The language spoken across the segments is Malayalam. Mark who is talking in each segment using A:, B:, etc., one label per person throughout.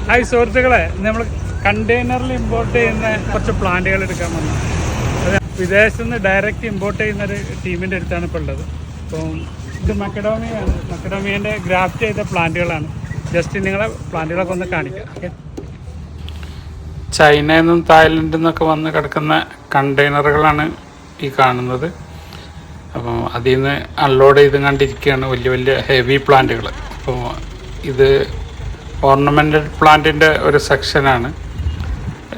A: ഹായ് സുഹൃത്തുക്കളെ, നമ്മൾ കണ്ടെയ്നറിൽ ഇമ്പോർട്ട് ചെയ്യുന്ന കുറച്ച് പ്ലാന്റുകൾ എടുക്കാൻ വന്നു. അത് വിദേശത്തു നിന്ന് ഡയറക്റ്റ് ഇമ്പോർട്ട് ചെയ്യുന്ന ഒരു ടീമിൻ്റെ അടുത്താണ് ഇപ്പോൾ ഉള്ളത്. അപ്പം ഇത് മക്കഡോമിയാണ്. മക്കഡോമിയൻ്റെ ഗ്രാഫ്റ്റ് ചെയ്ത പ്ലാന്റുകളാണ്. ജസ്റ്റ് നിങ്ങളെ പ്ലാന്റുകളൊക്കെ ഒന്ന് കാണിക്കാം. ഓക്കെ,
B: ചൈനയിൽ നിന്നും തായ്ലൻഡിൽ നിന്നൊക്കെ വന്ന് കിടക്കുന്ന കണ്ടെയ്നറുകളാണ് ഈ കാണുന്നത്. അപ്പോൾ അതിൽ നിന്ന് അൺലോഡ് ചെയ്ത് കണ്ടിരിക്കുകയാണ് വലിയ വലിയ ഹെവി പ്ലാന്റുകൾ. അപ്പോൾ ഇത് ഓർണമെൻറ്റഡ് പ്ലാന്റിൻ്റെ ഒരു സെക്ഷനാണ്.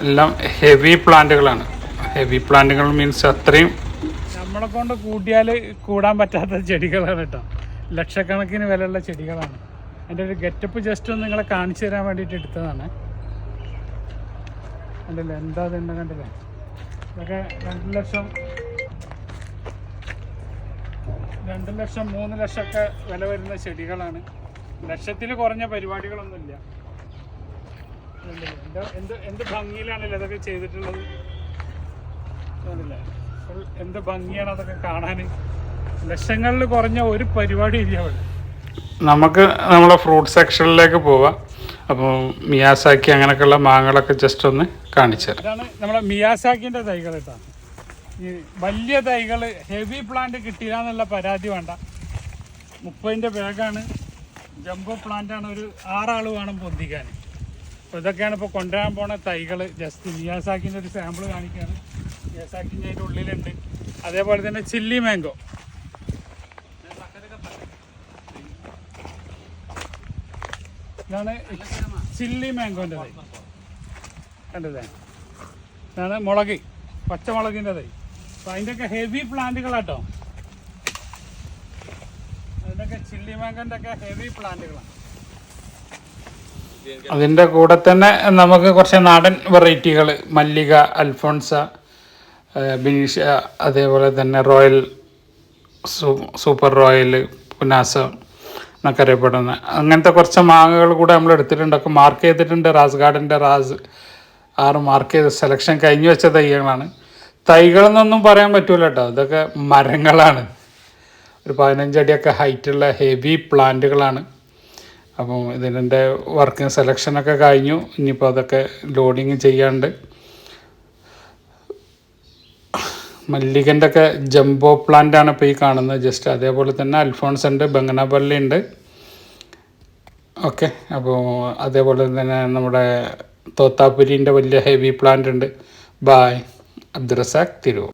B: എല്ലാം ഹെവി പ്ലാന്റുകളാണ്. ഹെവി പ്ലാന്റുകൾ മീൻസ് അത്രയും
A: നമ്മളെ കൊണ്ട് കൂട്ടിയാൽ കൂടാൻ പറ്റാത്ത ചെടികളാണ് കേട്ടോ. ലക്ഷക്കണക്കിന് വിലയുള്ള ചെടികളാണ്. അതിൻ്റെ ഒരു ഗെറ്റപ്പ് ജസ്റ്റ് ഒന്ന് നിങ്ങളെ കാണിച്ചു തരാൻ വേണ്ടിയിട്ട് എടുത്തതാണ്. കണ്ടില്ലേ എന്താ തന്നെ, കണ്ടില്ലേ? ഇതൊക്കെ 2 ലക്ഷം 3 ലക്ഷമൊക്കെ വില വരുന്ന ചെടികളാണ്. ലക്ഷത്തിൽ കുറഞ്ഞ പരിപാടികളൊന്നുമില്ല. എന്ത് ഭംഗിയിലാണല്ലോ ഇതൊക്കെ ചെയ്തിട്ടുള്ളത്. എന്ത് ഭംഗിയാണ് അതൊക്കെ കാണാൻ. ലക്ഷങ്ങളിൽ കുറഞ്ഞ ഒരു പരിപാടി ഇല്ല അവിടെ.
B: നമുക്ക് നമ്മളെ ഫ്രൂട്ട് സെക്ഷനിലേക്ക് പോവാം. അപ്പോൾ മിയാസാക്കി അങ്ങനെയൊക്കെയുള്ള മാങ്ങകളൊക്കെ ജസ്റ്റ് ഒന്ന് കാണിച്ചു തരാം.
A: ഇതാണ് നമ്മളെ മിയാസാക്കിൻ്റെ തൈകൾ കേട്ടോ. ഈ വലിയ തൈകൾ ഹെവി പ്ലാന്റ് കിട്ടില്ല എന്നുള്ള പരാതി വേണ്ട. 30ൻ്റെ ബാഗാണ്. ജംബോ പ്ലാന്റാണ്. ഒരു 6 ആൾ വേണം പൊന്തിക്കാൻ. അപ്പോൾ ഇതൊക്കെയാണ് ഇപ്പോൾ കൊണ്ടുവരാൻ പോണ തൈകൾ. ജസ്റ്റ് മിയാസാക്കിൻ്റെ ഒരു സാമ്പിൾ കാണിക്കുകയാണ്. മിയാസാക്കിൻ്റെ അതിൻ്റെ ഉള്ളിലുണ്ട്. അതേപോലെ തന്നെ ചില്ലി മാംഗോ. ഇതാണ് ചില്ലി മാംഗോൻ്റെ തൈ. കണ്ടതേ, ഇതാണ് മുളക്, പച്ചമുളകിൻ്റെ തൈ. അപ്പോൾ അതിൻ്റെയൊക്കെ ഹെവി പ്ലാന്റുകളാട്ടോ. അതിൻ്റെയൊക്കെ ചില്ലി മാംഗോൻ്റെ ഒക്കെ ഹെവി പ്ലാന്റുകളാണ്.
B: അതിൻ്റെ കൂടെ തന്നെ നമുക്ക് കുറച്ച് നാടൻ വെറൈറ്റികൾ, മല്ലിക, അൽഫോൺസ, ബിനീഷ, അതേപോലെ തന്നെ റോയൽ, സൂപ്പർ റോയൽ, പുനാസ എന്നൊക്കെ അറിയപ്പെടുന്ന അങ്ങനത്തെ കുറച്ച് മാങ്ങകൾ കൂടെ നമ്മൾ എടുത്തിട്ടുണ്ട്. ഒക്കെ മാർക്ക് ചെയ്തിട്ടുണ്ട്. റാസ് ഗാർഡൻ്റെ 6 മാർക്ക് ചെയ്ത സെലക്ഷൻ കഴിഞ്ഞ് വെച്ച തൈകളാണ്. തൈകളെന്നൊന്നും പറയാൻ പറ്റൂല കേട്ടോ. ഇതൊക്കെ മരങ്ങളാണ്. ഒരു 15 അടിയൊക്കെ ഹൈറ്റുള്ള ഹെവി പ്ലാന്റുകളാണ്. അപ്പം ഇതിൻ്റെ വർക്കിംഗ് സെലക്ഷനൊക്കെ കഴിഞ്ഞു. ഇനിയിപ്പോൾ അതൊക്കെ ലോഡിങ് ചെയ്യാണ്ട്. മല്ലികൻ്റെ ഒക്കെ ജംബോ പ്ലാന്റാണ് ഇപ്പോൾ ഈ കാണുന്നത്. ജസ്റ്റ് അതേപോലെ തന്നെ അൽഫോൺസ് ഉണ്ട്, ബംഗനാപള്ളി ഉണ്ട്. ഓക്കെ, അപ്പോൾ അതേപോലെ തന്നെ നമ്മുടെ തോത്താപുരീൻ്റെ വലിയ ഹെവി പ്ലാന്റ് ഉണ്ട്. ബായ്. അബ്ദുറസാഖ്, തിരൂർ.